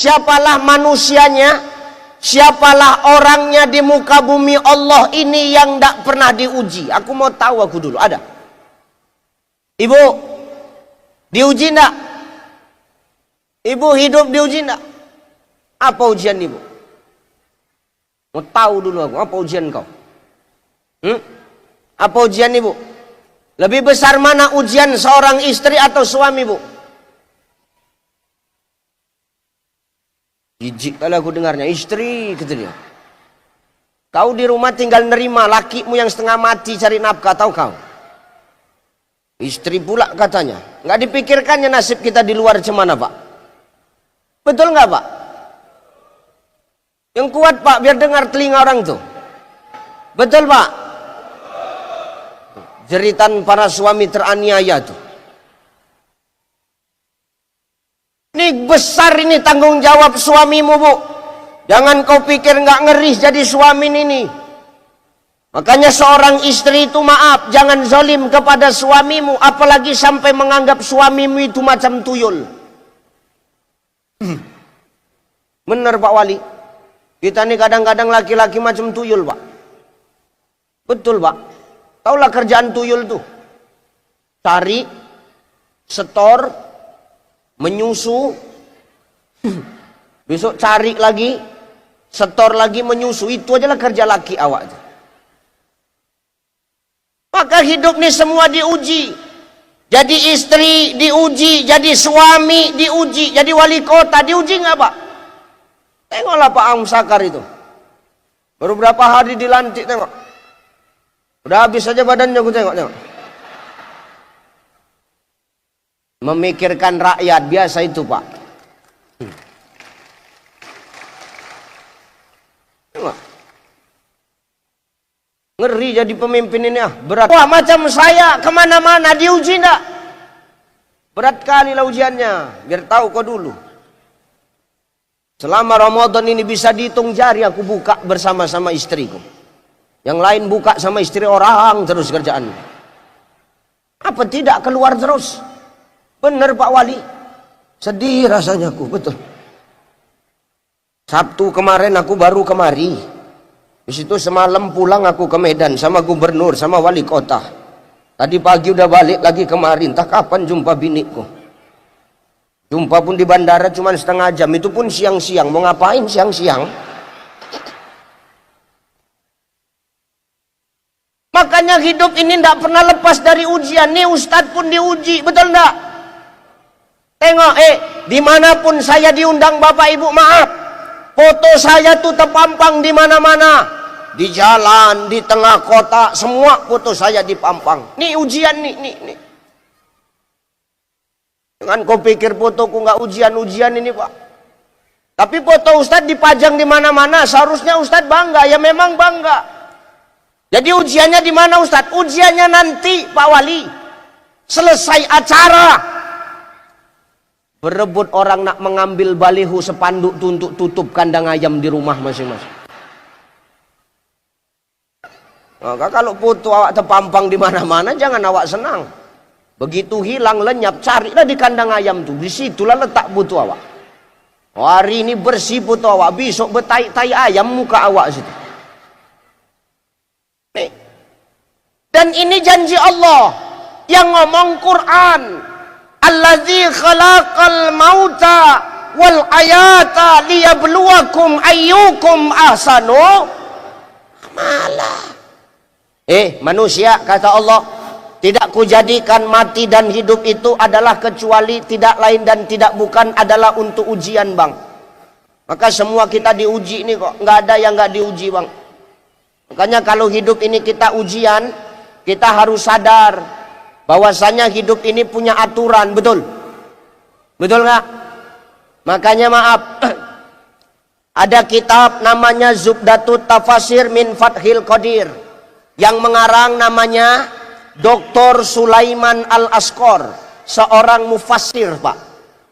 siapalah manusianya, siapalah orangnya di muka bumi Allah ini yang tidak pernah diuji? Aku mau tahu aku dulu. Ada? Ibu, diuji enggak? Ibu hidup diuji enggak? Apa ujian ibu? Mau tahu dulu aku, apa ujian kau? Apa ujian ibu? Lebih besar mana ujian seorang istri atau suami, bu? Jijik kali aku dengarnya, istri, kata dia. Kau di rumah tinggal nerima lakimu yang setengah mati cari nafkah, tahu kau? Istri pula katanya. Nggak dipikirkannya nasib kita di luar cemana, Pak? Betul nggak, Pak? Yang kuat, Pak, biar dengar telinga orang tuh. Betul, Pak? Jeritan para suami teraniaya tuh. Ini besar ini tanggung jawab suamimu, bu. Jangan kau pikir nggak ngeri jadi suami ini. Makanya seorang istri itu maaf, jangan zalim kepada suamimu, apalagi sampai menganggap suamimu itu macam tuyul. Bener Pak Wali. Kita nih kadang-kadang laki-laki macam tuyul, Pak. Betul, Pak. Taulah kerjaan tuyul tuh. Cari, setor, menyusu, besok cari lagi, setor lagi, menyusu. Itu adalah kerja laki awak. Maka hidup nih semua diuji. Jadi istri diuji, jadi suami diuji, jadi wali kota diuji nggak, Pak? Tengoklah Pak Am Sakar itu. Baru berapa hari dilantik, tengok. Udah habis saja badannya, aku tengok. Memikirkan rakyat biasa itu, Pak. Ngeri jadi pemimpin ini, berat. Wah, macam saya kemana-mana diuji enggak? Berat kali lah ujiannya. Biar tahu kau dulu. Selama Ramadan ini bisa dihitung jari aku buka bersama-sama istriku. Yang lain buka sama istri orang terus kerjaannya. Apa tidak keluar terus? Benar Pak Wali. Sedih rasanya aku, betul. Sabtu kemarin aku baru kemari. Di situ semalam pulang aku ke Medan sama gubernur, sama wali kota. Tadi pagi udah balik lagi kemarin. Entah kapan jumpa biniku. Jumpa pun di bandara cuma setengah jam. Itu pun siang-siang. Mau ngapain siang-siang? Makanya hidup ini tidak pernah lepas dari ujian. Nih Ustadz pun diuji, betul enggak? Tengok, dimanapun saya diundang Bapak Ibu, maaf, foto saya tuh terpampang di mana-mana, di jalan, di tengah kota, semua foto saya dipampang. Nih ujian nih. Jangan kau pikir fotoku nggak ujian-ujian ini, Pak. Tapi foto Ustadz dipajang di mana-mana, seharusnya Ustadz bangga, ya memang bangga. Jadi ujiannya di mana Ustadz? Ujiannya nanti Pak Wali. Selesai acara. Berebut orang nak mengambil baliho sepanduk untuk tutup kandang ayam di rumah masing-masing. Maka kalau foto awak terpampang di mana-mana, jangan awak senang. Begitu hilang lenyap, carilah di kandang ayam tuh. Disitulah letak foto awak. Hari ini bersih foto awak, besok betai-tai ayam muka awak situ. Dan ini janji Allah yang ngomong Quran. Allazi khalaqal mauta wal ayata liyabluwakum ayyukum ahsanu amala. Manusia, kata Allah, tidak kujadikan mati dan hidup itu adalah kecuali tidak lain dan tidak bukan adalah untuk ujian, Bang. Maka semua kita diuji ini kok, nggak ada yang nggak diuji, Bang. Makanya kalau hidup ini kita ujian, kita harus sadar bahwasanya hidup ini punya aturan, betul? Betul nggak? Makanya maaf, ada kitab namanya Zubdatut Tafasir min Fathil Qadir yang mengarang namanya Dr. Sulaiman Al-Asqor, seorang mufassir, Pak.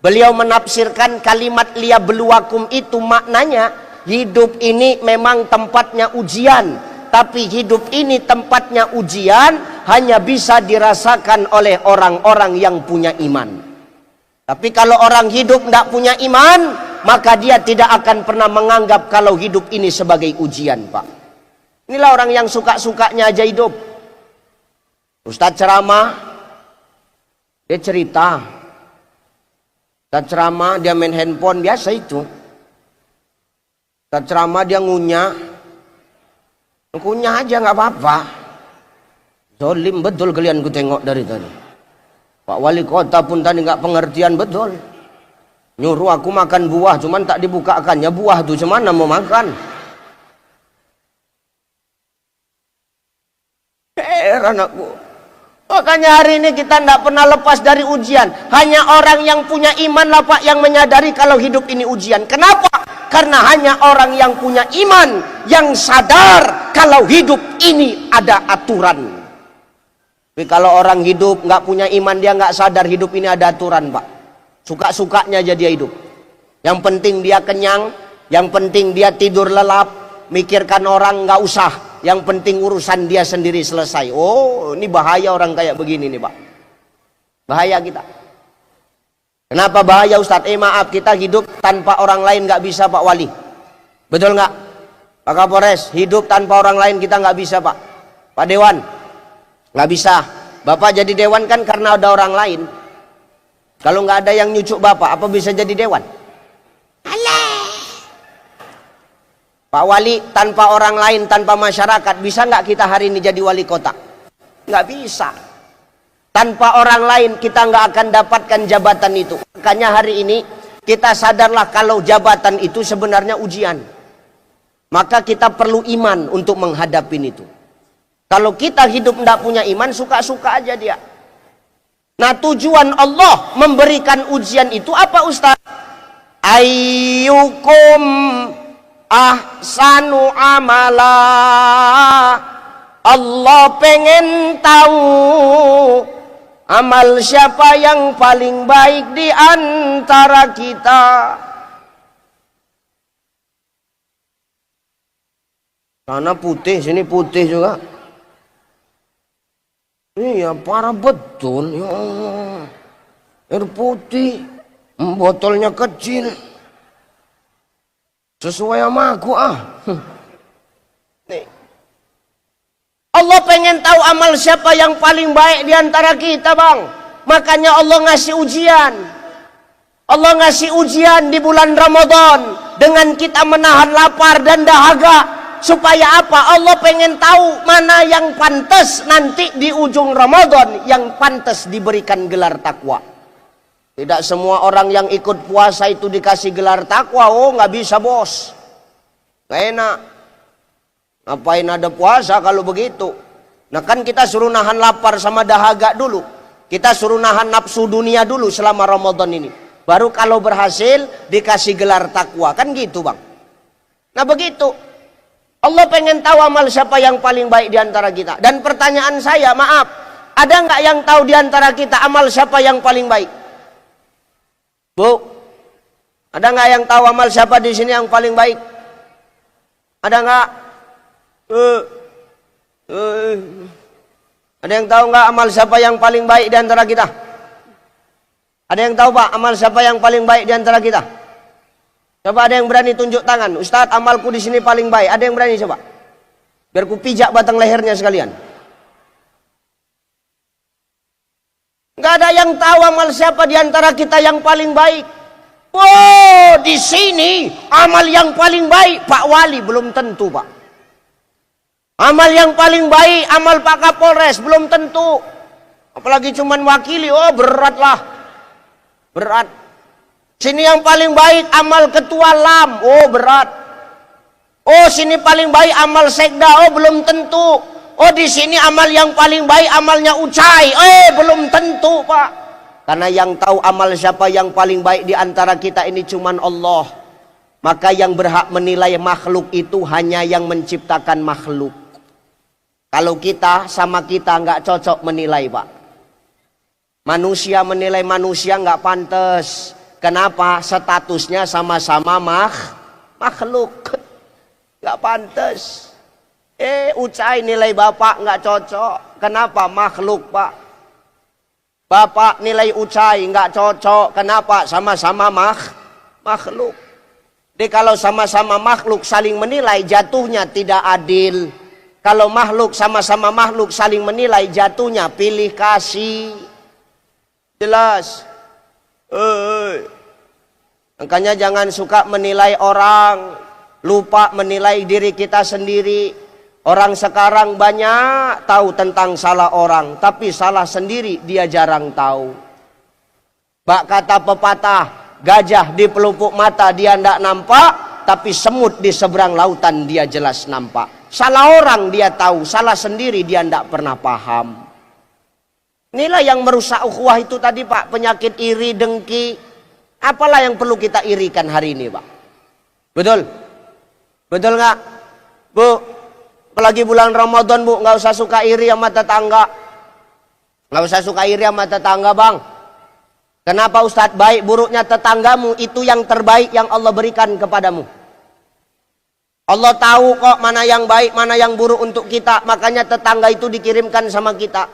Beliau menafsirkan kalimat liyabluwakum itu maknanya hidup ini memang tempatnya ujian, tapi hidup ini tempatnya ujian hanya bisa dirasakan oleh orang-orang yang punya iman. Tapi kalau orang hidup tidak punya iman, maka dia tidak akan pernah menganggap kalau hidup ini sebagai ujian, Pak. Inilah orang yang suka-sukanya aja hidup. Ustadz ceramah, dia cerita. Ustadz ceramah, dia main handphone, biasa itu. Ustadz ceramah, dia ngunyah. Ngunyah aja nggak apa-apa. Zolim betul kalian ku tengok dari tadi. Pak Wali Kota pun tadi nggak pengertian betul. Nyuruh aku makan buah, cuman tak dibukakannya buah tuh, cuman mau makan. Heran aku. Makanya hari ini kita tidak pernah lepas dari ujian. Hanya orang yang punya iman lah Pak yang menyadari kalau hidup ini ujian. Kenapa? Karena hanya orang yang punya iman yang sadar kalau hidup ini ada aturan. Tapi kalau orang hidup nggak punya iman, dia nggak sadar hidup ini ada aturan, Pak. Suka-sukanya aja dia hidup. Yang penting dia kenyang, yang penting dia tidur lelap, mikirkan orang nggak usah. Yang penting urusan dia sendiri selesai. Oh, ini bahaya orang kayak begini nih, Pak. Bahaya kita. Kenapa bahaya, Ustadz? Maaf, kita hidup tanpa orang lain nggak bisa, Pak Wali. Betul nggak? Pak Kapolres, hidup tanpa orang lain kita nggak bisa, Pak. Pak Dewan, nggak bisa. Bapak jadi dewan kan karena ada orang lain. Kalau nggak ada yang nyucuk Bapak, apa bisa jadi dewan? Alah. Pak Wali, tanpa orang lain, tanpa masyarakat, bisa nggak kita hari ini jadi wali kota? Nggak bisa. Tanpa orang lain kita nggak akan dapatkan jabatan itu. Makanya hari ini kita sadarlah kalau jabatan itu sebenarnya ujian. Maka kita perlu iman untuk menghadapi itu. Kalau kita hidup tidak punya iman, suka-suka aja dia. Nah, tujuan Allah memberikan ujian itu apa, Ustaz? Ayyukum ahsanu amala. Allah pengen tahu amal siapa yang paling baik di antara kita. Sana putih, sini putih juga. Iya, parah betul. Ya Allah. Air putih, botolnya kecil. Sesuai sama aku Nih. Allah pengen tahu amal siapa yang paling baik di antara kita, Bang. Makanya Allah ngasih ujian. Allah ngasih ujian di bulan Ramadan dengan kita menahan lapar dan dahaga. Supaya apa? Allah pengen tahu mana yang pantas nanti di ujung Ramadan, yang pantas diberikan gelar takwa. Tidak semua orang yang ikut puasa itu dikasih gelar takwa. Oh, nggak bisa, bos. Nggak enak. Ngapain ada puasa kalau begitu? Nah, kan kita suruh nahan lapar sama dahaga dulu. Kita suruh nahan nafsu dunia dulu selama Ramadan ini. Baru kalau berhasil dikasih gelar takwa. Kan gitu, Bang. Nah, begitu. Allah pengen tahu amal siapa yang paling baik di antara kita. Dan pertanyaan saya, maaf, ada nggak yang tahu di antara kita amal siapa yang paling baik? Bu, ada nggak yang tahu amal siapa di sini yang paling baik? Ada nggak? Ada yang tahu nggak amal siapa yang paling baik di antara kita? Ada yang tahu, Pak, amal siapa yang paling baik di antara kita? Coba ada yang berani tunjuk tangan. Ustadz, amalku di sini paling baik. Ada yang berani coba? Biar ku pijak batang lehernya sekalian. Nggak ada yang tahu amal siapa di antara kita yang paling baik. Wow, di sini amal yang paling baik Pak Wali belum tentu, Pak. Amal yang paling baik amal Pak Kapolres belum tentu. Apalagi cuman wakili, oh berat lah. Berat. Sini yang paling baik amal ketua LAM, oh berat. Oh, sini paling baik amal sekda, oh belum tentu. Oh, di sini amal yang paling baik amalnya Ucai, belum tentu, Pak. Karena yang tahu amal siapa yang paling baik di antara kita ini cuman Allah. Maka yang berhak menilai makhluk itu hanya yang menciptakan makhluk. Kalau kita sama kita nggak cocok menilai, Pak. Manusia menilai manusia nggak pantas. Kenapa? Statusnya sama-sama makhluk. Gak pantas. Ucai nilai bapak gak cocok. Kenapa? Makhluk, Pak. Bapak nilai Ucai gak cocok. Kenapa? Sama-sama makhluk. Jadi kalau sama-sama makhluk saling menilai, jatuhnya tidak adil. Kalau makhluk sama-sama makhluk saling menilai, jatuhnya pilih kasih. Jelas. Makanya jangan suka menilai orang, lupa menilai diri kita sendiri. Orang sekarang banyak tahu tentang salah orang, tapi salah sendiri dia jarang tahu. Bak kata pepatah, gajah di pelupuk mata dia ndak nampak, tapi semut di seberang lautan dia jelas nampak. Salah orang dia tahu, salah sendiri dia ndak pernah paham. Inilah yang merusak ukhuwah itu tadi Pak, penyakit iri, dengki. Apalah yang perlu kita irikan hari ini Pak? Betul? Betul nggak? Bu, apalagi bulan Ramadan Bu, nggak usah suka iri sama tetangga. Nggak usah suka iri sama tetangga Bang. Kenapa Ustadz? Baik buruknya tetanggamu itu yang terbaik yang Allah berikan kepadamu. Allah tahu kok mana yang baik, mana yang buruk untuk kita. Makanya tetangga itu dikirimkan sama kita.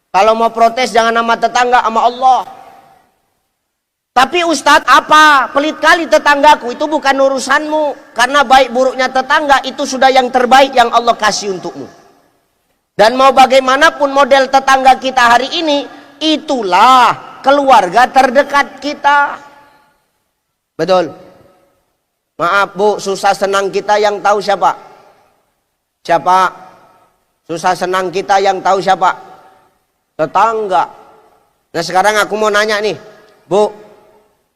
Kalau mau protes jangan sama tetangga, sama Allah. Tapi Ustadz apa? Pelit kali tetanggaku, itu bukan urusanmu. Karena baik buruknya tetangga itu sudah yang terbaik yang Allah kasih untukmu. Dan mau bagaimanapun model tetangga kita hari ini, itulah keluarga terdekat kita. Betul. Maaf Bu, susah senang kita yang tahu siapa? Siapa? Susah senang kita yang tahu siapa? Tetangga. Nah sekarang aku mau nanya nih, Bu,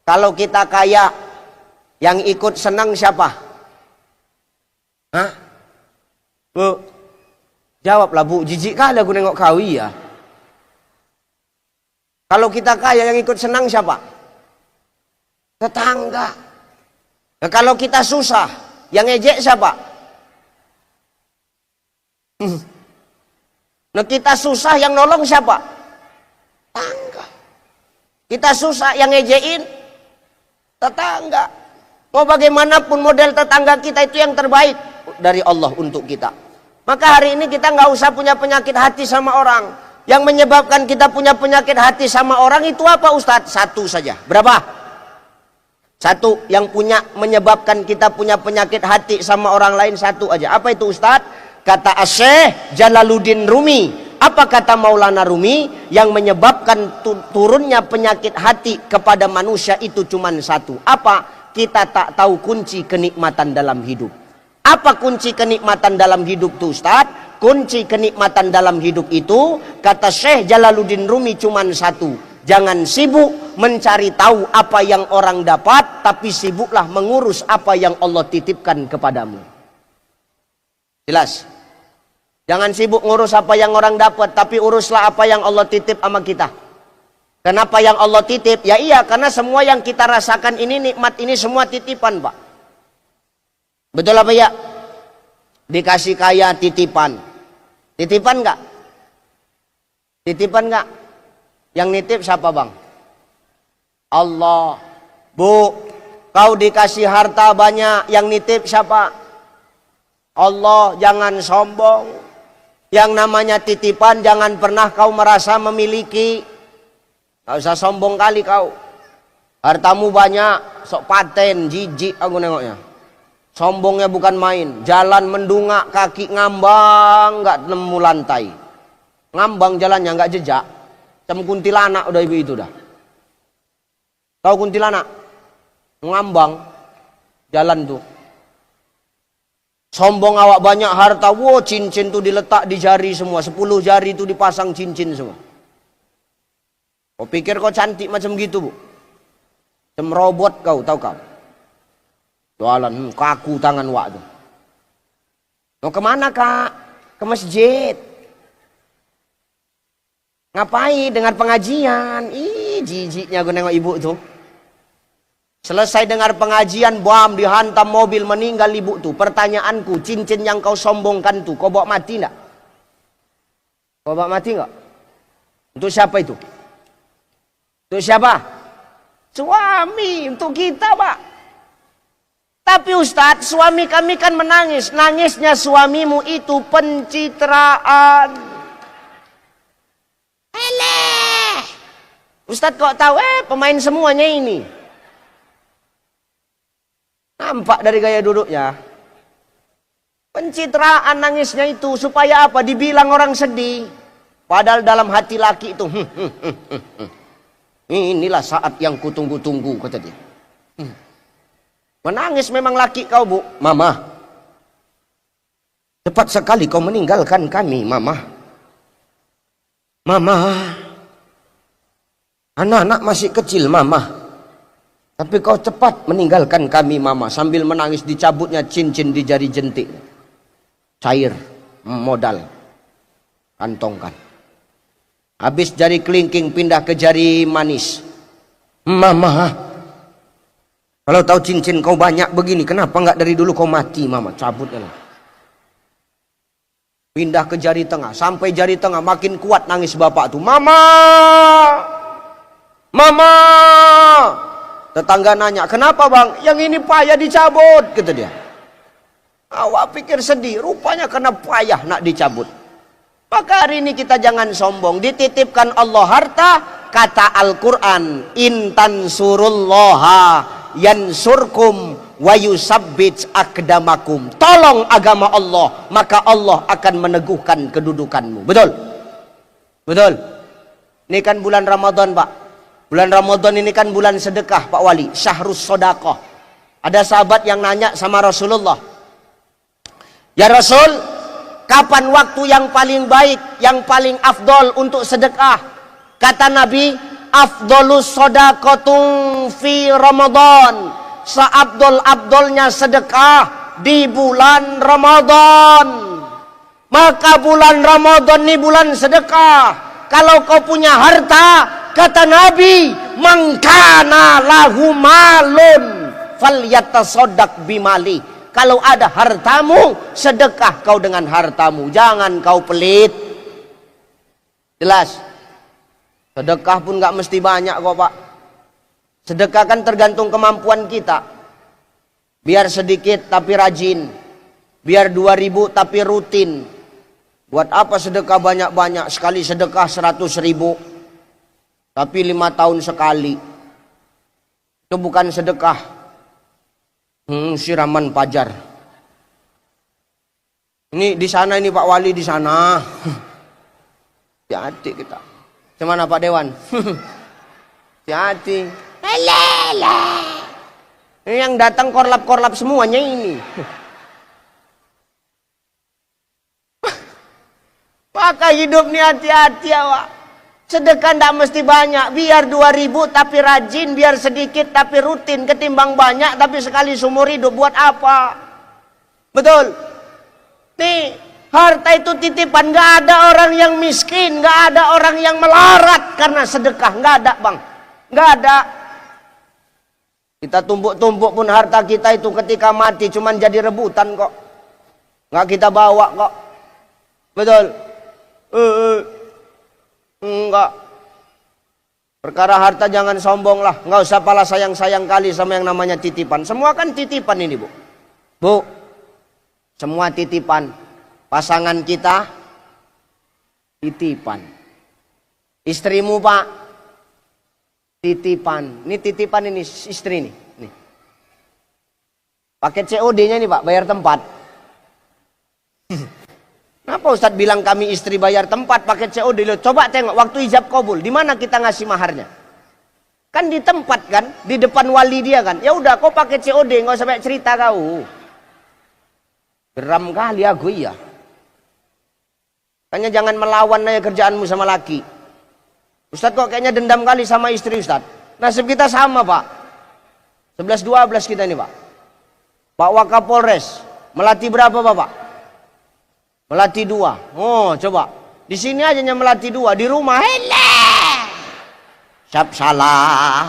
kalau kita kaya, yang ikut senang siapa? Hah? Bu, jawablah Bu, jijik kali aku nengok kau ya. Kalau kita kaya yang ikut senang siapa? Tetangga. Nah, kalau kita susah, yang ngejek siapa? Nah kita susah yang nolong siapa? Tetangga. Kita susah yang ngejekin tetangga. Mau bagaimanapun model tetangga kita itu yang terbaik dari Allah untuk kita. Maka hari ini kita nggak usah punya penyakit hati sama orang. Yang menyebabkan kita punya penyakit hati sama orang itu apa Ustadz? Satu saja. Berapa? Satu yang menyebabkan kita punya penyakit hati sama orang lain, satu aja. Apa itu Ustadz? Kata Syekh Jalaluddin Rumi. Apa kata Maulana Rumi? Yang menyebabkan turunnya penyakit hati kepada manusia itu cuma satu. Apa? Kita tak tahu kunci kenikmatan dalam hidup. Apa kunci kenikmatan dalam hidup itu Ustadz? Kunci kenikmatan dalam hidup itu, kata Syekh Jalaluddin Rumi cuma satu. Jangan sibuk mencari tahu apa yang orang dapat, tapi sibuklah mengurus apa yang Allah titipkan kepadamu. Jelas? Jangan sibuk ngurus apa yang orang dapat, tapi uruslah apa yang Allah titip sama kita. Kenapa yang Allah titip? Ya iya, karena semua yang kita rasakan ini, nikmat ini semua titipan Pak. Betul apa ya? Dikasih kaya titipan. Titipan enggak? Titipan enggak? Yang nitip siapa Bang? Allah. Bu, kau dikasih harta banyak, yang nitip siapa? Allah. Jangan sombong. Yang namanya titipan jangan pernah kau merasa memiliki. Gak usah sombong kali kau. Hartamu banyak, sok paten, jijik aku nengoknya. Sombongnya bukan main. Jalan mendungak, kaki ngambang, gak nemu lantai. Ngambang jalannya gak jejak. Macam kuntilanak udah ibu itu dah. Tahu kuntilanak? Ngambang jalan tuh. Sombong awak banyak harta, wow cincin tuh diletak di jari semua, 10 jari tuh dipasang cincin semua. Kau pikir kau cantik macam gitu Bu? Macam robot kau, tahu kau? Jualan kaku tangan wak tuh. Mau kemana Kak? Ke masjid. Ngapain? Dengar pengajian. Ih, jijiknya gue nengok ibu tuh. Selesai dengar pengajian, bom, dihantam mobil, meninggal ibu tuh. Pertanyaanku, cincin yang kau sombongkan tuh, kau bawa mati enggak? Kau bawa mati enggak? Untuk siapa itu? Untuk siapa? Suami, untuk kita Pak. Tapi Ustadz, suami kami kan menangis. Nangisnya suamimu itu pencitraan. Ustadz kok tahu pemain semuanya ini. Nah Tampak dari gaya duduknya. Pencitraan nangisnya itu supaya apa? Dibilang orang sedih. Padahal dalam hati laki itu, inilah saat yang kutunggu-tunggu, kata dia. Menangis memang laki kau, Bu. Mama, cepat sekali kau meninggalkan kami, Mama. Mama, anak-anak masih kecil, Mama. Tapi kau cepat meninggalkan kami, Mama. Sambil menangis dicabutnya cincin di jari jentik. Cair, modal, kantongkan. Habis jari kelingking pindah ke jari manis. Mama, kalau tahu cincin kau banyak begini, kenapa nggak dari dulu kau mati, Mama? Cabutnya. Pindah ke jari tengah, sampai jari tengah makin kuat nangis bapak tuh. Mama, Mama. Tetangga nanya, kenapa bang? Yang ini payah dicabut, kata dia. Awak pikir sedih, rupanya karena payah nak dicabut. Maka hari ini kita jangan sombong. Dititipkan Allah harta, kata Al-Quran, intan surullaha yansurkum wa yusabbit akdamakum. Tolong agama Allah, maka Allah akan meneguhkan kedudukanmu. Betul? Betul? Ini kan bulan Ramadan, Pak. Bulan Ramadan ini kan bulan sedekah, Pak Wali. Syahrus Sodaqah. Ada sahabat yang nanya sama Rasulullah, ya Rasul, kapan waktu yang paling baik, yang paling afdol untuk sedekah? Kata Nabi, afdolus sodaqatung fi Ramadan. Seabdol-abdolnya sedekah di bulan Ramadan. Maka bulan Ramadan ini bulan sedekah. Kalau kau punya harta, kata Nabi, mangkana lahu malun falyatasaddaq bimali. Kalau ada hartamu, sedekah kau dengan hartamu. Jangan kau pelit. Jelas. Sedekah pun gak mesti banyak kok, Pak. Sedekah kan tergantung kemampuan kita. Biar sedikit tapi rajin. Biar 2.000 tapi rutin. Buat apa sedekah banyak-banyak? Sekali sedekah 100.000. Tapi 5 tahun sekali. Itu bukan sedekah. Siraman pajar. Ini di sana, ini Pak Wali di sana. Hati-hati kita. Gimana Pak Dewan? Hati-hati. Ini yang datang korlap-korlap semuanya ini. Maka hidup nih hati-hati awak. Sedekah tidak mesti banyak. Biar 2.000 tapi rajin. Biar sedikit tapi rutin. Ketimbang banyak tapi sekali seumur hidup. Buat apa? Betul. Nih, harta itu titipan. Gak ada orang yang miskin. Gak ada orang yang melarat karena sedekah. Gak ada, bang. Gak ada. Kita tumpuk-tumpuk pun harta kita itu ketika mati cuman jadi rebutan kok. Gak kita bawa kok. Betul. Enggak. Perkara harta jangan sombong lah. Enggak usah pala sayang-sayang kali sama yang namanya titipan. Semua kan titipan ini, Bu. Bu, semua titipan. Pasangan kita titipan. Istrimu, Pak, titipan. Ini titipan, ini istri nih. Nih. Paket COD-nya nih, Pak, bayar tempat. Kenapa Ustadz bilang kami istri bayar tempat pakai COD? Coba tengok waktu ijab kabul, di mana kita ngasih maharnya? Kan di tempat kan, di depan wali dia kan. Ya udah, kau pakai COD, nggak usah banyak cerita kau. Geram kali aku iya. Makanya jangan melawan aja kerjaanmu sama laki. Ustadz kok kayaknya dendam kali sama istri Ustadz. Nasib kita sama Pak. 11-12 kita ini Pak. Pak Wakapolres melatih berapa Bapak? Melatih 2. Oh, coba. Di sini aja yang melatih 2, di rumah Siap salah.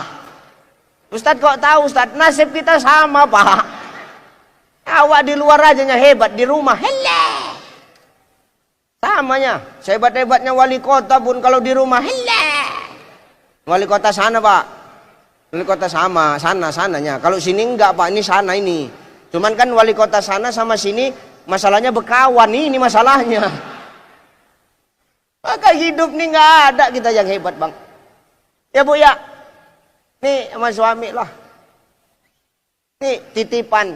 Ustadz kok tahu Ustadz? Nasib kita sama, Pak. Awak di luar aja hebat, di rumah samanya. Sehebat-hebatnya wali kota pun kalau di rumah wali kota sana, Pak. Wali kota sama, sananya. Kalau sini enggak, Pak. Ini sana ini. Cuman kan wali kota sana sama sini masalahnya berkawan, ini masalahnya. Maka hidup nih nggak ada kita yang hebat, Bang. Ya Bu ya, nih sama suami lah. Nih titipan.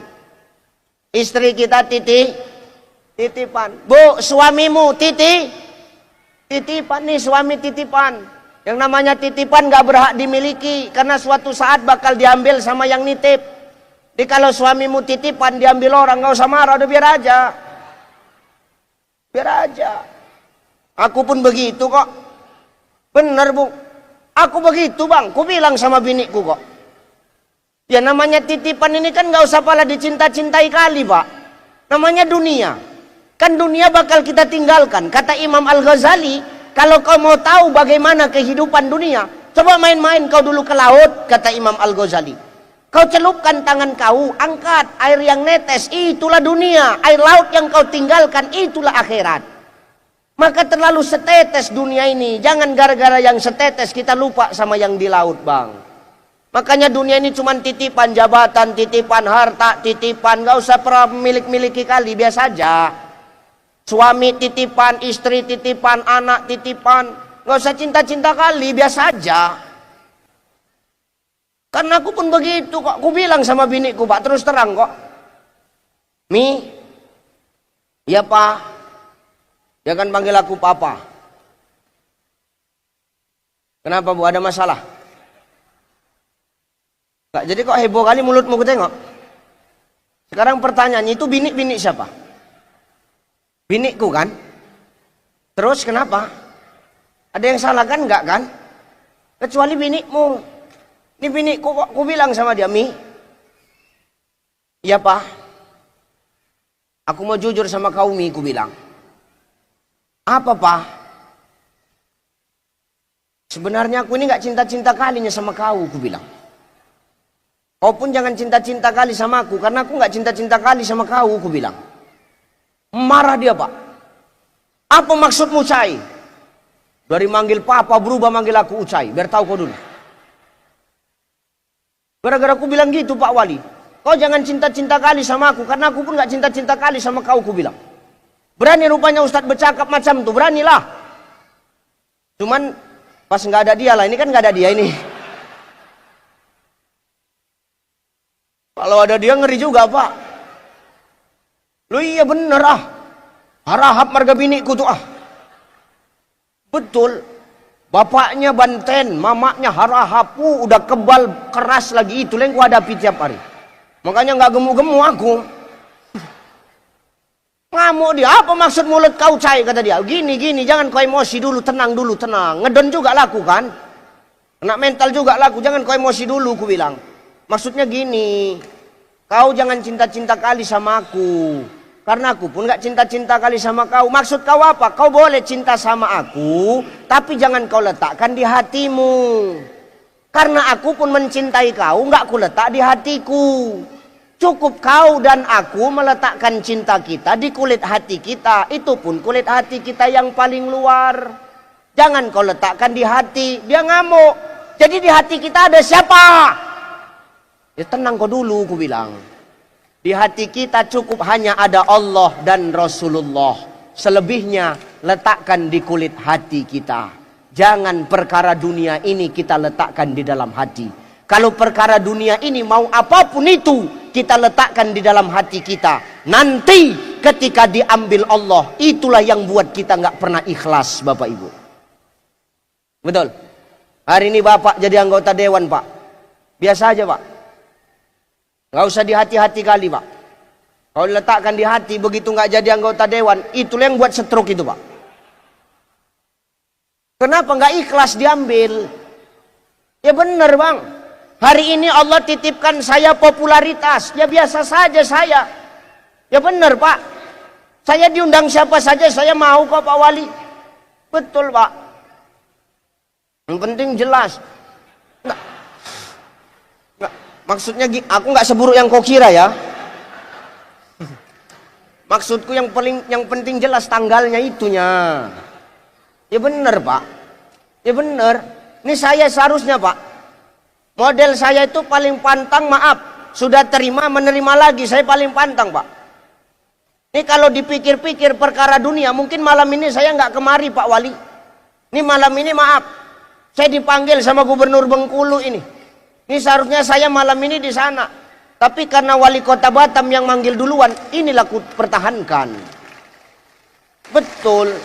Istri kita titipan. Bu, suamimu titipan nih, suami titipan. Yang namanya titipan gak berhak dimiliki, karena suatu saat bakal diambil sama yang nitip. Jadi kalau suamimu titipan diambil orang, gak usah marah, udah biar aja. Biar aja. Aku pun begitu kok. Bener bu. Aku begitu bang, ku bilang sama biniku kok. Ya namanya titipan ini kan gak usah pala dicinta-cintai kali pak. Namanya dunia. Kan dunia bakal kita tinggalkan. Kata Imam Al-Ghazali, kalau kau mau tahu bagaimana kehidupan dunia, coba main-main kau dulu ke laut, kata Imam Al-Ghazali. Kau celupkan tangan kau, angkat air yang netes, itulah dunia. Air laut yang kau tinggalkan, itulah akhirat. Maka terlalu setetes dunia ini. Jangan gara-gara yang setetes kita lupa sama yang di laut bang. Makanya dunia ini cuma titipan jabatan, titipan harta, titipan. Gak usah pernah milik-miliki kali, biasa aja. Suami titipan, istri titipan, anak titipan. Gak usah cinta-cinta kali, biasa aja. Karena aku pun begitu kok. Aku bilang sama biniku pak, terus terang kok. Mi, ya pak. Jangan panggil aku papa. Kenapa bu, ada masalah? Nggak, jadi kok heboh kali mulutmu ku tengok. Sekarang pertanyaannya, itu bini siapa? Biniku kan? Terus kenapa? Ada yang salah kan? Enggak kan? Kecuali binikmu. Ini biniku kok, ku bilang sama dia, Mi. Iya pak. Aku mau jujur sama kau Mi, ku bilang. Apa pak? Sebenarnya aku ini nggak cinta-cinta kalinya sama kau, ku bilang. Kau pun jangan cinta-cinta kali sama aku, karena aku nggak cinta-cinta kali sama kau, ku bilang. Marah dia pak. Apa maksudmu Cai? Dari manggil papa berubah manggil aku Ucai, biar tahu kau dulu. Gara-gara aku bilang gitu Pak Wali. Kau jangan cinta-cinta kali sama aku, karena aku pun nggak cinta-cinta kali sama kau, ku bilang. Berani rupanya Ustadz bercakap macam tuh, beranilah. Cuman pas nggak ada dia lah, ini kan nggak ada dia ini. Kalau ada dia ngeri juga pak. Lu iya bener ah. Harahap marga biniku tuh ah. Betul. Bapaknya Banten, mamanya harahapu, udah kebal keras lagi, itu yang ku hadapi tiap hari. Makanya nggak gemu-gemu aku. Ngamuk dia, apa maksud mulut kau Cai, kata dia. Gini, jangan kau emosi dulu, tenang dulu, tenang. Ngedon juga laku kan. Kena mental juga laku, jangan kau emosi dulu, ku bilang. Maksudnya gini, kau jangan cinta-cinta kali sama aku. Karena aku pun gak cinta-cinta kali sama kau. Maksud kau apa? Kau boleh cinta sama aku, tapi jangan kau letakkan di hatimu. Karena aku pun mencintai kau, gak ku letak di hatiku. Cukup kau dan aku meletakkan cinta kita di kulit hati kita. Itu pun kulit hati kita yang paling luar. Jangan kau letakkan di hati. Dia ngamuk. Jadi di hati kita ada siapa? Ya tenang kau dulu, ku bilang. Di hati kita cukup hanya ada Allah dan Rasulullah. Selebihnya letakkan di kulit hati kita. Jangan perkara dunia ini kita letakkan di dalam hati. Kalau perkara dunia ini mau apapun itu kita letakkan di dalam hati kita. Nanti ketika diambil Allah, itulah yang buat kita nggak pernah ikhlas, Bapak Ibu. Betul. Hari ini Bapak jadi anggota dewan Pak. Biasa aja Pak. Nggak usah di hati-hati kali Pak. Kalau letakkan di hati, begitu nggak jadi anggota dewan, itulah yang buat stroke itu Pak. Kenapa nggak ikhlas diambil? Ya bener Bang. Hari ini Allah titipkan saya popularitas. Ya biasa saja saya. Ya bener Pak. Saya diundang siapa saja saya mau kok Pak Wali. Betul Pak. Yang penting jelas. Nggak. Maksudnya aku nggak seburuk yang kau kira ya. Maksudku yang penting jelas tanggalnya itunya. Ya bener Pak. Ya bener. Ini saya seharusnya Pak. Model saya itu paling pantang, maaf. Sudah terima, menerima lagi. Saya paling pantang Pak. Ini kalau dipikir-pikir perkara dunia, mungkin malam ini saya nggak kemari Pak Wali. Ini malam ini maaf. Saya dipanggil sama Gubernur Bengkulu ini. Ini seharusnya saya malam ini di sana. Tapi karena wali kota Batam yang manggil duluan, inilah ku pertahankan. Betul.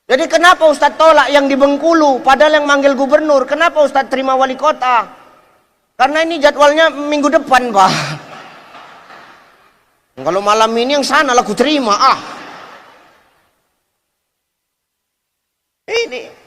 Jadi kenapa Ustadz tolak yang di Bengkulu, padahal yang manggil gubernur? Kenapa Ustadz terima wali kota? Karena ini jadwalnya minggu depan, Pak. Kalau malam ini yang sana lah ku terima. Ini.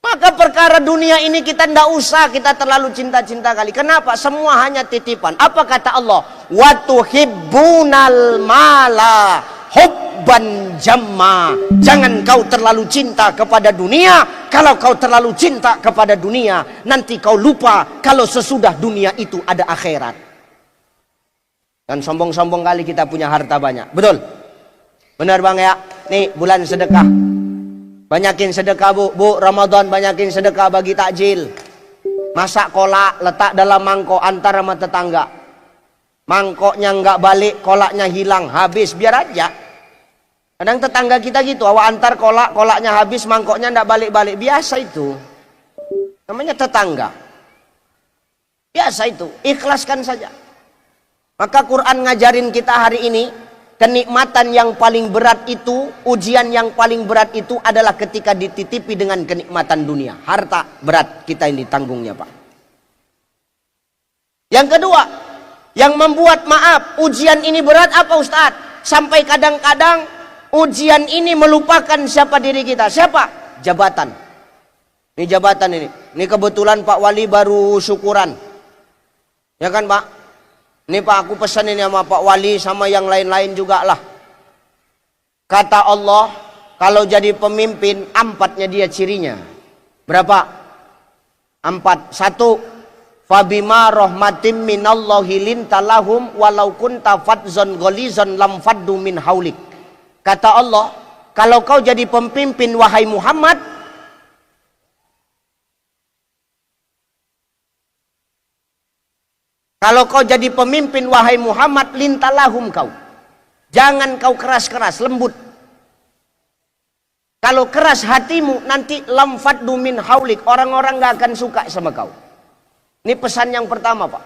Maka perkara dunia ini kita ndak usah kita terlalu cinta-cinta kali. Kenapa? Semua hanya titipan. Apa kata Allah? Wa tuhibbunal mala hubban jamma. Jangan kau terlalu cinta kepada dunia. Kalau kau terlalu cinta kepada dunia, nanti kau lupa kalau sesudah dunia itu ada akhirat. Dan sombong-sombong kali kita punya harta banyak. Betul? Benar Bang ya? Nih bulan sedekah. Banyakin sedekah bu, Ramadan banyakin sedekah bagi takjil. Masak kolak, letak dalam mangkok antar sama tetangga. Mangkoknya nggak balik, kolaknya hilang, habis, biar aja. Kadang tetangga kita gitu, awak antar kolak, kolaknya habis, mangkoknya nggak balik-balik. Biasa itu. Namanya tetangga. Biasa itu, ikhlaskan saja. Maka Quran ngajarin kita hari ini, kenikmatan yang paling berat itu, ujian yang paling berat itu adalah ketika dititipi dengan kenikmatan dunia. Harta berat kita ini tanggungnya Pak. Yang kedua, yang membuat ujian ini berat apa Ustadz? Sampai kadang-kadang ujian ini melupakan siapa diri kita. Siapa? Jabatan. Ini jabatan ini. Ini kebetulan Pak Wali baru syukuran. Ya kan Pak? Ini Pak, aku pesan ini sama Pak Wali sama yang lain-lain juga lah. Kata Allah, kalau jadi pemimpin, 4-nya dia cirinya. Berapa? 4. 1. Fabima rahmatim minallahi lintalahum walau kunta fadzan ghalizan lam faddu min haulik. Kata Allah, kalau kau jadi pemimpin wahai Muhammad, kalau kau jadi pemimpin wahai Muhammad, lintalahum kau. Jangan kau keras-keras, lembut. Kalau keras hatimu, nanti lam faddu min haulik. Orang-orang gak akan suka sama kau. Ini pesan yang pertama Pak.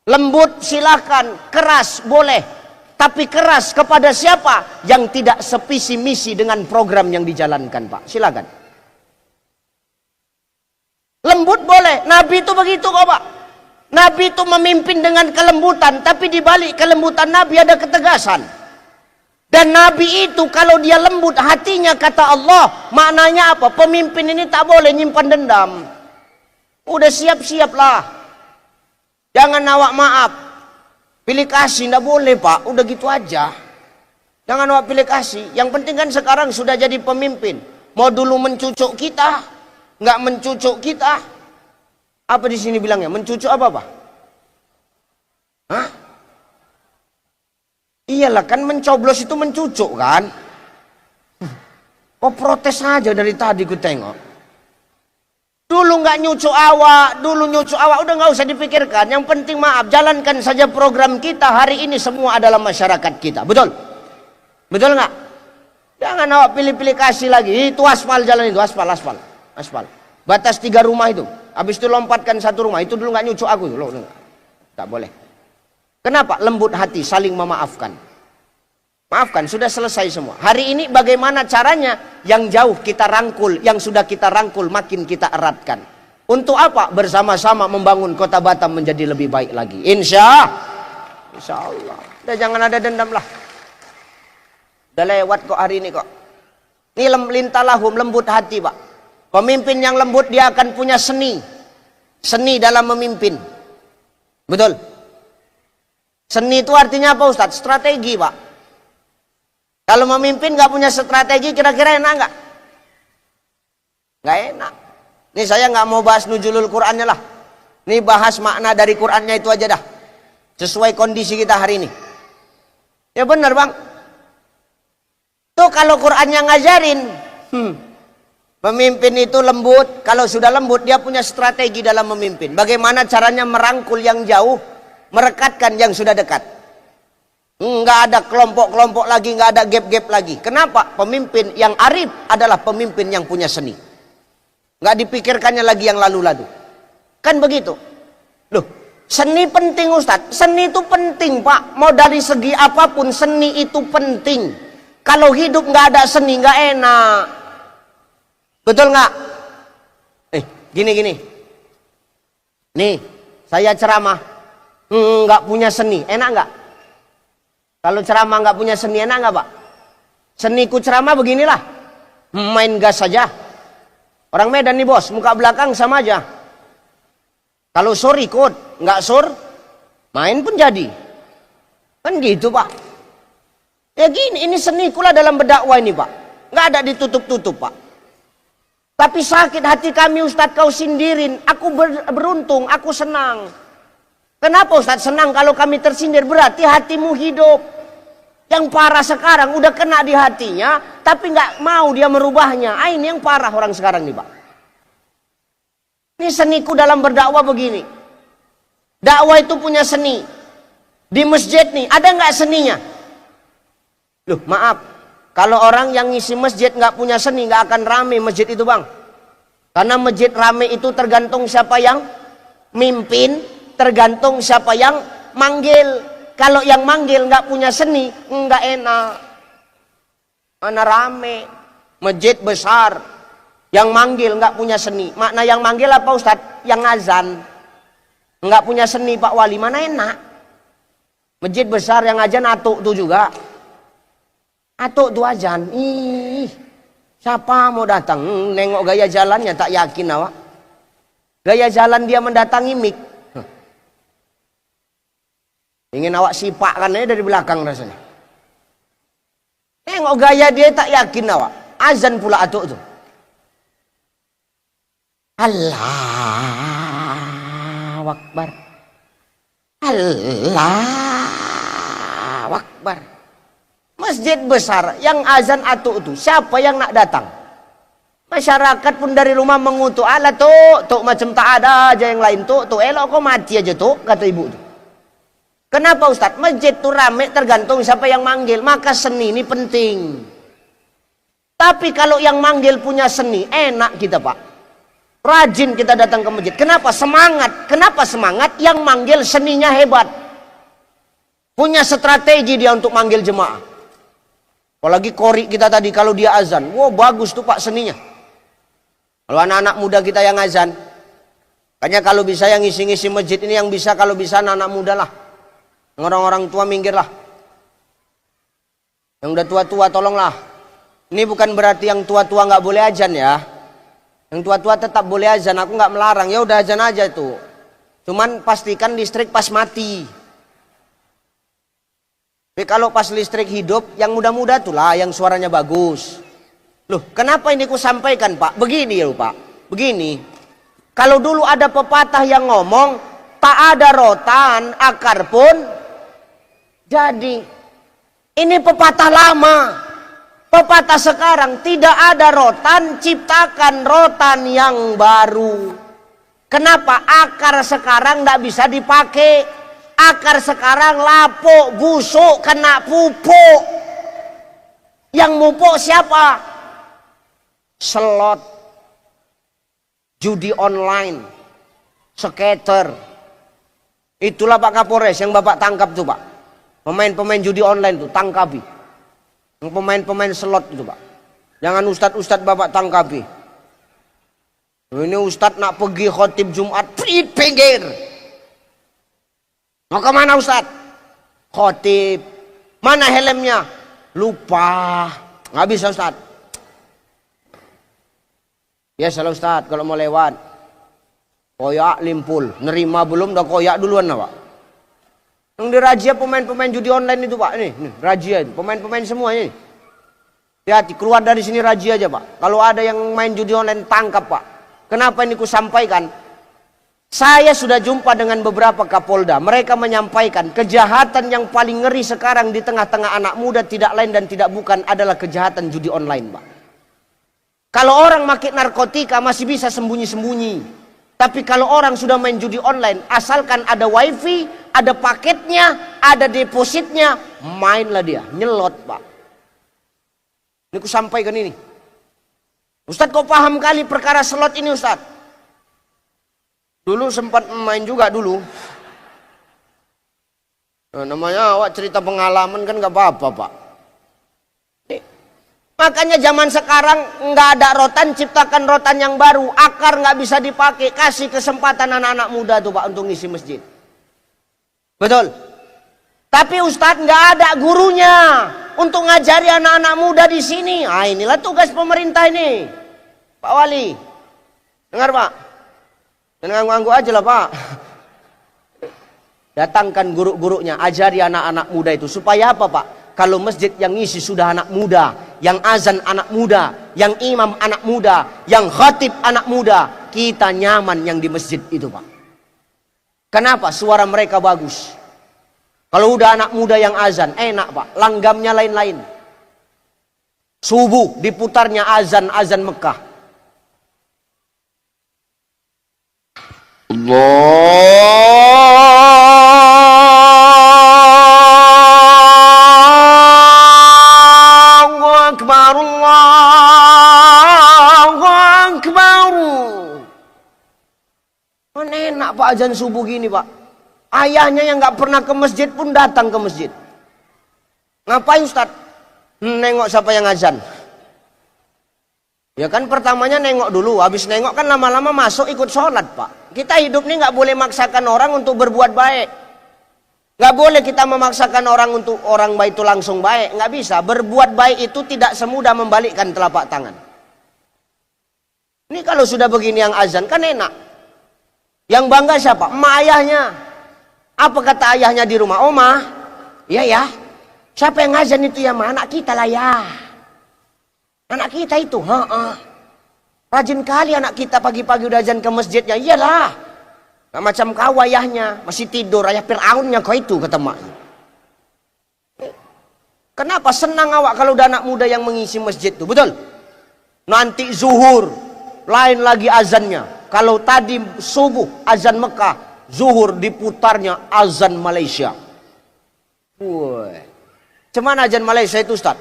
Lembut silahkan, keras boleh. Tapi keras kepada siapa? Yang tidak sevisi misi dengan program yang dijalankan Pak. Silakan. Lembut boleh. Nabi itu begitu kok Pak. Nabi itu memimpin dengan kelembutan, tapi di balik kelembutan Nabi ada ketegasan. Dan Nabi itu kalau dia lembut hatinya, kata Allah, maknanya apa? Pemimpin ini tak boleh nyimpan dendam. Udah siap-siaplah. Jangan awak maaf. Pilih kasih, ndak boleh Pak. Udah gitu aja. Jangan awak pilih kasih. Yang penting kan sekarang sudah jadi pemimpin. Mau dulu mencucuk kita, nggak mencucuk kita. Apa di sini bilangnya? Mencucuk apa Pak? Hah? Iyalah kan mencoblos itu mencucuk kan? Oh protes saja dari tadi ku tengok. Dulu nggak nyucuk awak, udah nggak usah dipikirkan. Yang penting maaf, jalankan saja program kita hari ini, semua adalah masyarakat kita. Betul? Betul nggak? Jangan awak pilih-pilih kasih lagi. Itu aspal jalan itu, aspal. Batas 3 rumah itu. Habis itu lompatkan 1 rumah. Itu dulu nggak nyucuk aku. Tak boleh. Kenapa? Lembut hati, saling memaafkan. Maafkan, sudah selesai semua. Hari ini bagaimana caranya? Yang jauh kita rangkul, yang sudah kita rangkul makin kita eratkan. Untuk apa? Bersama-sama membangun kota Batam menjadi lebih baik lagi. Insya Allah. Udah jangan ada dendam lah. Udah lewat kok hari ini kok. Ini lintalahum, lembut hati Pak. Pemimpin yang lembut dia akan punya seni. Seni dalam memimpin. Betul? Seni itu artinya apa Ustadz? Strategi Pak. Kalau memimpin gak punya strategi, kira-kira enak gak? Gak enak. Ini saya gak mau bahas nuzulul Qur'annya lah. Ini bahas makna dari Qur'annya itu aja dah. Sesuai kondisi kita hari ini. Ya benar Bang. Tuh kalau Qur'annya ngajarin, pemimpin itu lembut. Kalau sudah lembut, dia punya strategi dalam memimpin. Bagaimana caranya merangkul yang jauh, merekatkan yang sudah dekat. Nggak ada kelompok-kelompok lagi, nggak ada gap-gap lagi. Kenapa? Pemimpin yang arif adalah pemimpin yang punya seni. Nggak dipikirkannya lagi yang lalu-lalu. Kan begitu. Loh, Seni penting Ustadz, seni itu penting Pak. Mau dari segi apapun seni itu penting. Kalau hidup nggak ada seni nggak enak. Betul nggak? Gini. Nih, saya ceramah nggak punya seni, enak nggak? Kalau ceramah nggak punya seni enak nggak Pak? Seniku ceramah beginilah, main gas saja. Orang Medan nih bos, muka belakang sama aja. Kalau sur ikut, nggak sur, main pun jadi. Kan gitu Pak. Ya gini, ini senikulah dalam berdakwah ini Pak. Nggak ada ditutup-tutup Pak. Tapi sakit hati kami Ustadz kau sindirin. Aku beruntung, aku senang. Kenapa Ustadz senang kalau kami tersindir? Berarti hatimu hidup. Yang parah sekarang udah kena di hatinya, tapi nggak mau dia merubahnya. Ini yang parah orang sekarang nih Pak. Ini seniku dalam berdakwah begini. Dakwah itu punya seni. Di masjid nih, ada nggak seninya? Loh maaf, kalau orang yang ngisi masjid nggak punya seni, nggak akan rame masjid itu Bang. Karena masjid rame itu tergantung siapa yang mimpin, tergantung siapa yang manggil. Kalau yang manggil nggak punya seni, nggak enak. Mana rame, masjid besar, yang manggil nggak punya seni. Makna yang manggil apa Ustadz? Yang azan. Nggak punya seni Pak Wali, mana enak. Masjid besar yang azan atuk tuh juga. Atuk tuh azan. Siapa mau datang? Nengok gaya jalannya tak yakin awak. Gaya jalan dia mendatangi mik. Ingin awak sipak kan dari belakang rasanya. Nengok gaya dia tak yakin awak. Azan pula atuk tuh. Allahu Akbar. Allahu Akbar. Masjid besar yang azan atuk itu, siapa yang nak datang? Masyarakat pun dari rumah mengutuk, ala tuk macam tak ada aja yang lain tuk elok kau mati aja tuk, kata ibu tuh. Kenapa Ustadz? Masjid tuh rame tergantung siapa yang manggil, maka seni ini penting. Tapi kalau yang manggil punya seni, enak kita Pak. Rajin kita datang ke masjid. Kenapa? Semangat. Kenapa semangat? Yang manggil seninya hebat. Punya strategi dia untuk manggil jemaah. Apalagi kori kita tadi kalau dia azan. Wow bagus tuh Pak seninya. Kalau anak-anak muda kita yang azan. Makanya kalau bisa yang ngisi-ngisi masjid ini yang bisa kalau bisa anak-anak muda lah. Orang-orang tua minggir lah. Yang udah tua-tua tolonglah. Ini bukan berarti yang tua-tua nggak boleh azan ya. Yang tua-tua tetap boleh azan. Aku nggak melarang. Ya udah azan aja itu. Cuman pastikan listrik pas mati. Tapi kalau pas listrik hidup, yang muda-muda itulah yang suaranya bagus. Loh, kenapa ini ku sampaikan Pak? Begini ya Pak, begini. Kalau dulu ada pepatah yang ngomong, tak ada rotan, akar pun jadi. Ini pepatah lama. Pepatah sekarang, tidak ada rotan, ciptakan rotan yang baru. Kenapa? Akar sekarang tidak bisa dipakai. Akar sekarang lapuk, busuk, kena pupuk. Yang mupuk siapa? Slot, judi online, skater. Itulah Pak Kapolres yang Bapak tangkap tuh Pak. Pemain-pemain judi online tuh tangkapi. Yang pemain-pemain slot itu Pak. Jangan ustadz-ustadz Bapak tangkapi. Ini ustadz nak pergi khotib Jumat, pinggir. Mau kemana Ustaz? Khotib. Mana helmnya? Lupa. Nggak bisa Ustaz. Biasalah Ustaz kalau mau lewat. Koyak limpul. Nerima belum udah koyak duluan Pak. Yang dirajia pemain-pemain judi online itu Pak. Nih rajia itu. Pemain-pemain semuanya. Hati-hati keluar dari sini rajia aja Pak. Kalau ada yang main judi online tangkap Pak. Kenapa ini ku sampaikan? Saya sudah jumpa dengan beberapa Kapolda. Mereka menyampaikan kejahatan yang paling ngeri sekarang di tengah-tengah anak muda tidak lain dan tidak bukan adalah kejahatan judi online, Pak. Kalau orang makin narkotika masih bisa sembunyi-sembunyi. Tapi kalau orang sudah main judi online, asalkan ada wifi, ada paketnya, ada depositnya, mainlah dia, nyelot, Pak. Ini aku sampaikan ini. Ustadz kau paham kali perkara slot ini Ustadz? Dulu sempat main juga dulu. Nah, namanya awak cerita pengalaman kan nggak apa-apa, Pak. Makanya zaman sekarang nggak ada rotan, ciptakan rotan yang baru. Akar nggak bisa dipakai, kasih kesempatan anak-anak muda tuh Pak untuk ngisi masjid. Betul. Tapi Ustadz nggak ada gurunya untuk ngajari anak-anak muda di sini. Ah, inilah tugas pemerintah ini, Pak Wali. Dengar Pak, jangan ganggu aja lah Pak. Datangkan guru-gurunya, ajari anak-anak muda itu. Supaya apa Pak? Kalau masjid yang ngisi sudah anak muda, yang azan anak muda, yang imam anak muda, yang khatib anak muda, kita nyaman yang di masjid itu Pak. Kenapa? Suara mereka bagus. Kalau udah anak muda yang azan, enak Pak. Langgamnya lain-lain. Subuh diputarnya azan Mekah. Allahu Akbar, Allahu Akbar. Mana enak Pak azan subuh gini Pak. Ayahnya yang nggak pernah ke masjid pun datang ke masjid. Ngapain Ustaz? Nengok siapa yang azan. Ya kan pertamanya nengok dulu, habis nengok kan lama-lama masuk ikut sholat Pak. Kita hidup ini nggak boleh maksakan orang untuk berbuat baik. Nggak boleh kita memaksakan orang untuk orang baik itu langsung baik, nggak bisa. Berbuat baik itu tidak semudah membalikkan telapak tangan. Ini kalau sudah begini yang azan kan enak. Yang bangga siapa? Emak ayahnya. Apa kata ayahnya di rumah? Oma, iya ya. Siapa yang azan itu ya, Ma? Anak kita lah ya. Anak kita itu, rajin kali anak kita pagi-pagi udah azan ke masjidnya. Iyalah. Gak macam kau ayahnya, masih tidur. Ayah Fir'aunnya kau itu, kata mak. Kenapa senang awak kalau udah anak muda yang mengisi masjid itu? Betul? Nanti zuhur, lain lagi azannya. Kalau tadi subuh azan Mekah, zuhur diputarnya azan Malaysia. Woi. Cuman azan Malaysia itu Ustaz?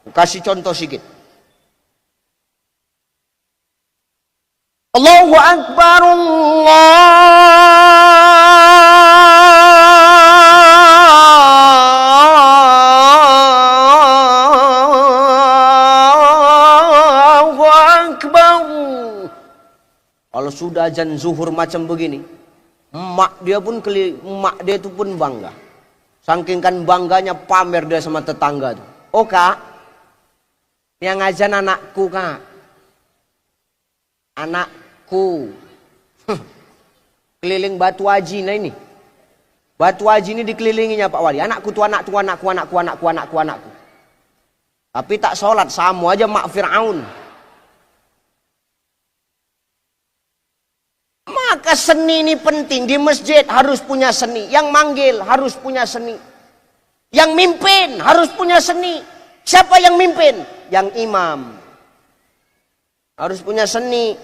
Kasih contoh sedikit. Allahu Akbar, Allahu Akbar. Kalau sudah azan zuhur macam begini, emak dia itu pun bangga. Saking kan bangganya pamer dia sama tetangga tuh. Oh Kak, yang azan anakku Kak. Anakku. Keliling Batu Haji nah ini. Batu Haji ini dikelilinginya Pak Wali. Anakku tuh anakku. Tapi tak sholat, sama aja mak Fir'aun. Maka seni ini penting. Di masjid harus punya seni. Yang manggil harus punya seni. Yang mimpin harus punya seni. Siapa yang mimpin? Yang imam. Harus punya seni.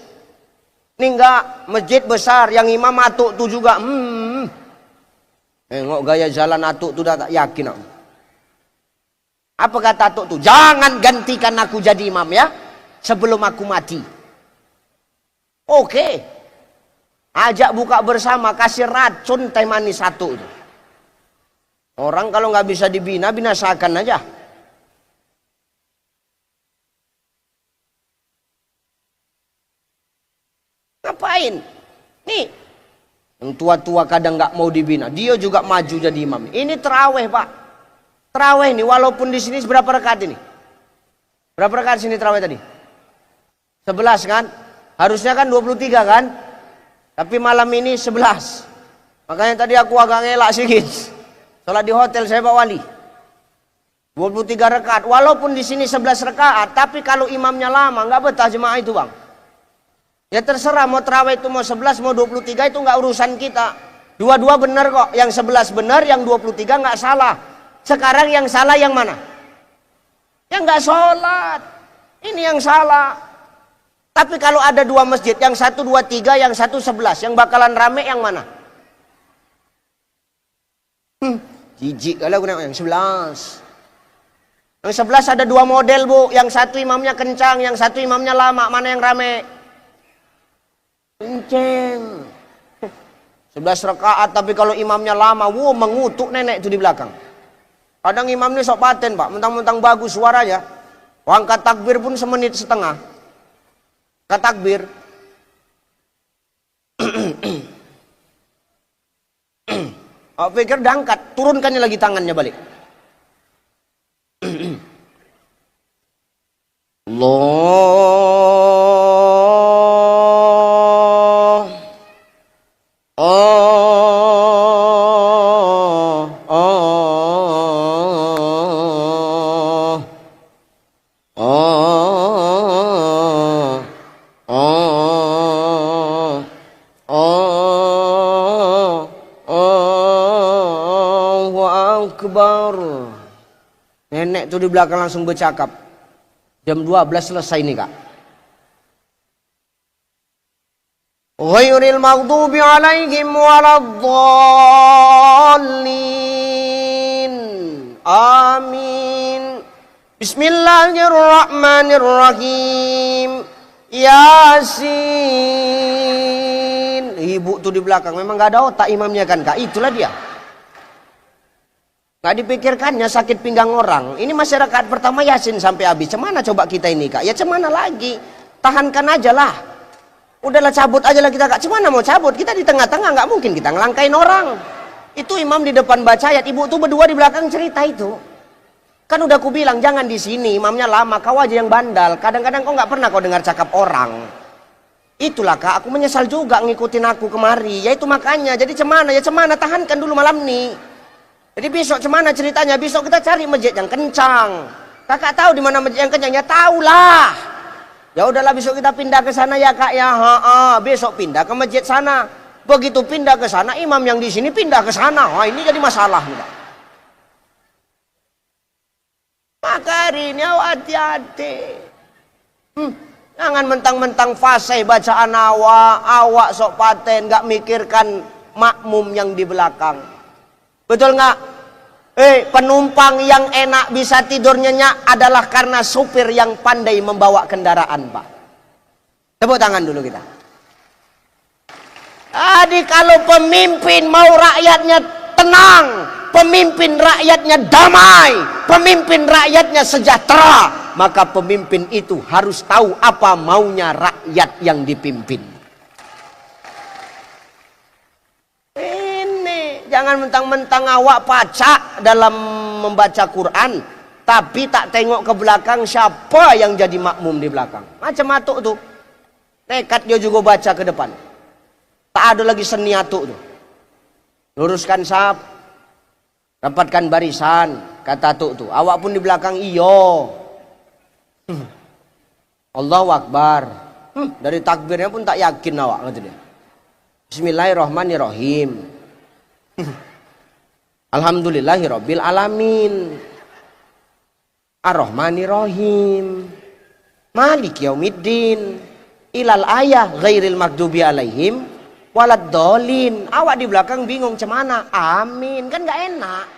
Ini enggak masjid besar. Yang imam atuk tuh juga. Nengok gaya jalan atuk tuh dah tak yakin aku. Apa kata atuk tuh? Jangan gantikan aku jadi imam ya. Sebelum aku mati. Oke. Ajak buka bersama, kasih racun teh manis satu. Orang kalau nggak bisa dibina, binasakan aja. Ngapain? Nih, yang tua-tua kadang nggak mau dibina, dia juga maju jadi imam. Ini terawih Pak. Terawih nih, walaupun di sini berapa rakaat ini? Berapa rakaat sini terawih tadi? 11 kan? Harusnya kan 23 kan? Tapi malam ini 11. Makanya tadi aku agak ngelak sedikit. Sholat di hotel saya Pak Wali. 23 rakaat. Walaupun di sini 11 rakaat, tapi kalau imamnya lama nggak betah jemaah itu Bang. Ya terserah mau terawih itu mau 11 mau 23 itu nggak urusan kita. Dua-dua benar kok. Yang 11 benar, yang 23 nggak salah. Sekarang yang salah yang mana? Yang nggak sholat. Ini yang salah. Tapi kalau ada dua masjid, yang satu 23, yang satu 11, yang bakalan rame yang mana? Jijik kali aku nengok yang 11. Yang 11 ada dua model Bu, yang satu imamnya kencang, yang satu imamnya lama, mana yang rame? Kenceng. 11 11 rakaat, tapi kalau imamnya lama, wow, mengutuk nenek itu di belakang. Kadang imam ini sok paten, Pak, mentang-mentang bagus suaranya. Angkat takbir pun semenit setengah. Angkat takbir. Oh, pikir diangkat, turunkannya lagi tangannya balik. Allah. Allahu Akbar. Nenek tuh di belakang langsung bercakap. Jam 12 selesai nih, Kak. Ghairil maghdubi alaihim waladdallin. Amin. Bismillahirrahmanirrahim. Yasin. Ibu tuh di belakang memang gak ada otak imamnya kan, Kak. Itulah dia. Gak dipikirkannya sakit pinggang orang. Ini masyarakat pertama Yasin sampai habis. Cemana coba kita ini, Kak? Ya cemana lagi? Tahankan aja lah. Udahlah cabut aja lah kita, Kak. Cemana mau cabut? Kita di tengah-tengah, nggak mungkin kita ngelangkain orang. Itu imam di depan baca ayat, ibu tuh berdua di belakang cerita itu. Kan udah aku bilang jangan di sini, imamnya lama, kau aja yang bandal. Kadang-kadang kau nggak pernah kau dengar cakap orang. Itulah, Kak, aku menyesal juga ngikutin aku kemari. Ya itu makanya. Jadi cemana? Ya cemana, tahankan dulu malam nih. Jadi besok cemana ceritanya? Besok kita cari masjid yang kencang. Kakak tahu di mana masjid yang kencang? Ya tahulah. Ya udahlah besok kita pindah ke sana ya, Kak ya. Besok pindah ke masjid sana. Begitu pindah ke sana, imam yang di sini pindah ke sana. Wah, ini jadi masalah nih, Pak. Maka hari ini hati-hati. Jangan mentang-mentang fasih bacaan awak sok paten, nggak mikirkan makmum yang di belakang. Betul nggak? Penumpang yang enak bisa tidur nyenyak adalah karena supir yang pandai membawa kendaraan, Pak. Tepuk tangan dulu kita. Jadi kalau pemimpin mau rakyatnya tenang, pemimpin rakyatnya damai, pemimpin rakyatnya sejahtera, maka pemimpin itu harus tahu apa maunya rakyat yang dipimpin. Jangan mentang-mentang awak pacak dalam membaca Quran, tapi tak tengok ke belakang siapa yang jadi makmum di belakang. Macam atuk tuh, nekat dia juga baca ke depan. Tak ada lagi seni atuk tuh. Luruskan saf, rapatkan barisan, kata atuk tuh. Awak pun di belakang iyo. Allahu Akbar. Dari takbirnya pun tak yakin awak, kata dia. Bismillahirrahmanirrahim. Alhamdulillahirabbil alamin. Ar-Rahmanirrahim. Maliki yaumiddin. Ilal ayah ghairil maghdubi alaihim waladdallin. Awak di belakang bingung cemana? Amin. Kan gak enak.